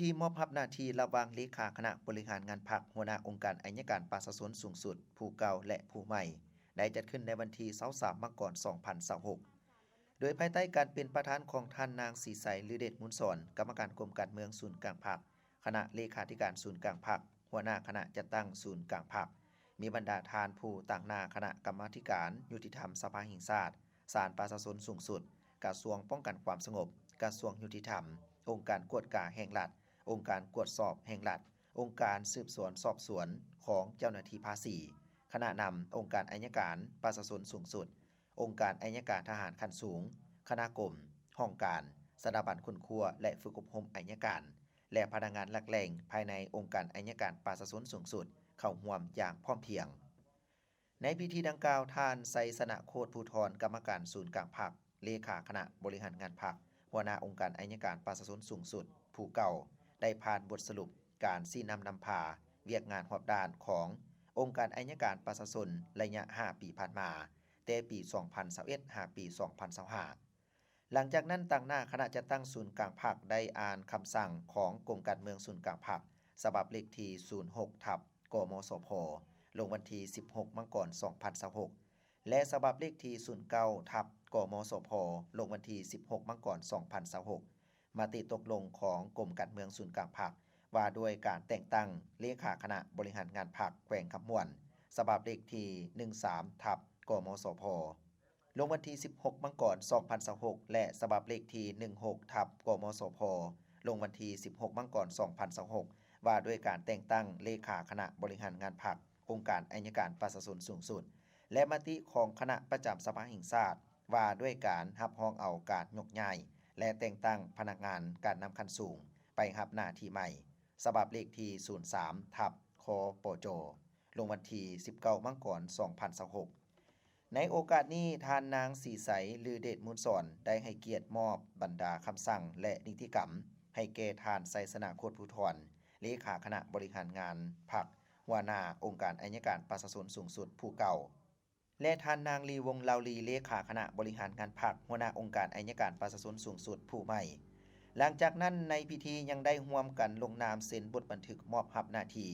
ธีมอบรับหน้าที่ระหว่างเลขาคณะบริหารงานพรรคหัวหน้าองค์การอัยการประชาชนสูงสุดผู้เก่าและผู้ใหม่ได้จัดขึ้นในวันที่23มกราคม2026โดยภายใต้การเป็นประธานของท่านนางศรีใสลือเดชมุนสอนกรรมการกรมการเมืองศูนย์กลางพรรคคณะเลขาธิการศูนย์กลางพรรคหัวหน้าคณะจัดตั้งศูนย์กลางพรรคมีบรรดาทานผู้ต่างหน้าคณะกรรมาธิการยุติธรรมสภาแห่งชาติศาลประชาชนสูงสุดกระทรวงป้องกันความสงบกระทรวงยุติธรรมองค์การกวดกาแห่งรัฐองค์การกวดสอบแห่งรัฐองค์การสืบสวนสอบสวนของเจ้าหน้าที่ภาษีคณะนำองค์การอัยการประชาชนสูงสุดองค์การอัยการทหารขั้นสูงคณะกรมห้องการสถาบันคุณครัวและฝึกอบรมอัยการและพนักงานหลักแหล่งภายในองค์การอัยการประชาชนสูงสุดเข้าร่วมอย่างพร้อมเพรียงในพิธีดังกล่าวท่านไสสนะโคตรภูธรกรรมการศูนย์กลางพรรคเลขาคณะบริหารงานพรรคหัวหน้าองค์การอัยการประชาชนสูงสุดผู้เก่าได้ผ่านบทสรุปการชี้นำนำพาเวียกงานรอบด้านขององค์การอัยการประชาชนระยะ5ปีผ่านมาแต่ปี2021หาปี2025หลังจากนั้นต่างหน้าคณะจัดตั้งศูนย์กลางพรรคได้อ่านคำสั่งของกรมการเมืองศูนย์กลางพรรคฉบับเลขที่06/กมสพลงวันที่16มกราคม2026และฉบับเลขที่09/กมสพลงวันที่16มกราคม2026มติตกลงของกรมการเมืองศูนย์กลางพรรคว่าด้วยการแต่งตั้งเลขาคณะบริหารงานพรรคแขวงคำม่วนฉบับเลขที่13/กมสพลงวันที่16มกราคม2026และฉบับเลขที่16/กมสพลงวันที่16มกราคม2026ว่าด้วยการแต่งตั้งเลขาคณะบริหารงานพรรคองค์การอัยการประชาชนสูงสุดและมติของคณะประจำสภาแห่งชาติว่าด้วยการรับรองเอาการยกย้ายและแต่งตั้งพนักงานการนำขั้นสูงไปรับหน้าที่ใหม่ฉบับเลขที่03/คปจลงวันที่19มกราคม2026ในโอกาสนี้ท่านนางศรีใสลือเดชมุนสอนได้ให้เกียรติมอบบรรดาคำสั่งและนิติกรรมให้แก่ท่านไสสนะโคตรภูธรเลขาคณะบริหารงานพรรคหัวหน้าองค์การอัยการประชาชนสูงสุดผู้เก่าและท่านนางลีวงศ์ลาวลีเลขาคณะบริหารงานพรรคหัวหน้าองค์การอัยการประชาชนสูงสุดผู้ใหม่หลังจากนั้นในพิธียังได้ร่วมกันลงนามเซ็นบทบันทึกมอบรับหน้าที่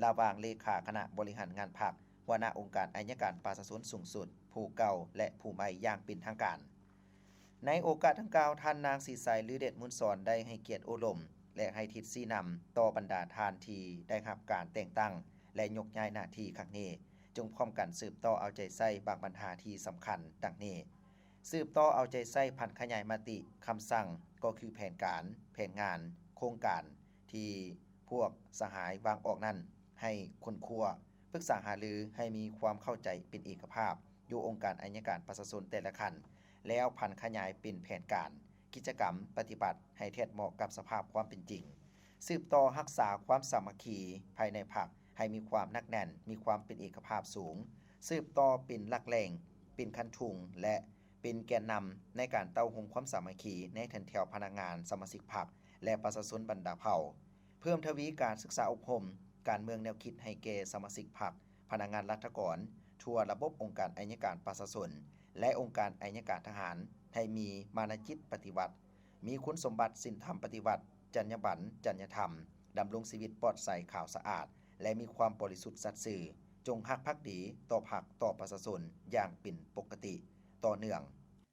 ระหว่างเลขาคณะบริหารงานพรรคหัวหน้าองค์การอัยการประชาชนสูงสุดผู้เก่าและผู้ใหม่อย่างเป็นทางการในโอกาสดังกล่าวท่านนางศรีใสลือเดชมุนสอนได้ให้เกียรติโอลมและให้ทิศชี้นำต่อบรรดาทานที่ได้รับการแต่งตั้งและยกย้ายหน้าที่ครั้งนี้จงพร้อมกันสืบต่อเอาใจใส่บางปัญหาที่สำคัญดังนี้สืบต่อเอาใจใส่พันขยายมติคำสั่งก็คือแผนการแผนงานโครงการที่พวกสหายวางออกนั้นให้คนครัวปรึกษาหารือให้มีความเข้าใจเป็นเอกภาพอยู่องค์การอัยการประชาชนแต่ละขั้นแล้วพันขยายเป็นแผนการกิจกรรมปฏิบัติให้แทดเหมาะกับสภาพความเป็นจริงสืบต่อรักษาความสามัคคีภายในพรรคให้มีความหนักแน่นมีความเป็นเอกภาพสูงสืบต่อเป็นหลักแหล่งเป็นคันทุงและเป็นแกนนำในการเต้าหุมความสามัคคีในแถวแถวพนักงานสมาชิกพรรคและประชาชนบรรดาเผ่าเพิ่มทวีการศึกษาอบรมการเมืองแนวคิดให้แก่สมาชิกพรรคพนักงานรัฐกรทั่วระบบองค์การอัยการประชาชนและองค์การอัยการทหารให้มีมานะจิตปฏิวัติมีคุณสมบัติศีลธรรมปฏิวัติจรรยาบรรณจรรยธรรมดำรงชีวิตปลอดใสขาวสะอาดและมีความบริสุทธิ์สัตย์ซื่อจงรักภักดีต่อพรรคต่อประชาชนอย่างเป็นปกติต่อเนื่อง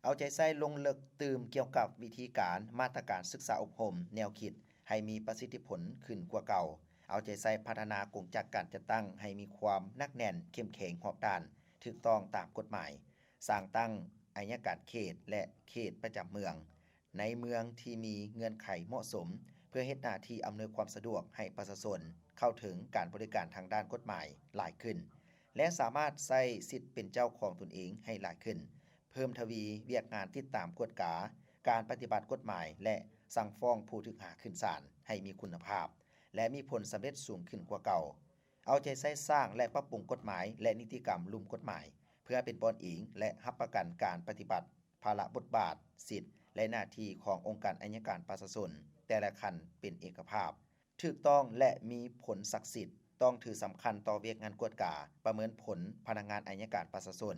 เอาใจใส่ลงลึกตื่มเกี่ยวกับวิธีการมาตรการศึกษาอบรมแนวคิดให้มีประสิทธิผลขึ้นกว่าเก่าเอาใจใส่พัฒนากงจักการจัดตั้งให้มีความหนักแน่นเข้มแข็งรอบด้านถูกต้องตามกฎหมายสร้างตั้งอัยการเขตและเขตประจำเมืองในเมืองที่มีเงื่อนไขเหมาะสมเพื่อเฮ็ดหน้าที่อำนวยความสะดวกให้ประชาชนเข้าถึงการบริการทางด้านกฎหมายหลายขึ้นและสามารถใช้สิทธิ์เป็นเจ้าของตนเองให้หลายขึ้นเพิ่มทวีเวียกงานติดตามกวดกาการปฏิบัติกฎหมายและสั่งฟ้องผู้ถูกหาขึ้นศาลให้มีคุณภาพและมีผลสำเร็จสูงขึ้นกว่าเก่าเอาใจใส่สร้างและปรับปรุงกฎหมายและนิติกรรมลุ่มกฎหมายเพื่อเป็นบอนอิงและรับประกันการปฏิบัติภาระบทบาทสิทธิและหน้าที่ขององค์การอัยการประชาชนแต่ละขั้นเป็นเอกภาพถูกต้องและมีผลศักดิ์สิทธิ์ต้องถือสำคัญต่อเวียกงานกวดกาประเมินผลพนักงานอัยการประชาชน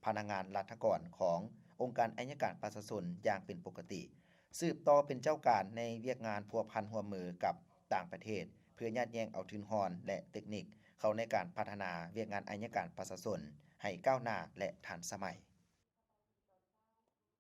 พนักงานรัฐกรขององค์การอัยการประชาชนอย่างเป็นปกติสืบต่อเป็นเจ้าการในเวียกงานพัวพันหัวมือกับ ต่างประเทศเพื่อยัดแยงเอาทุนฮอนและเทคนิคเข้าในการพัฒนาเวียกงานอัยการประชาชนให้ก้าวหน้าและทันสมัย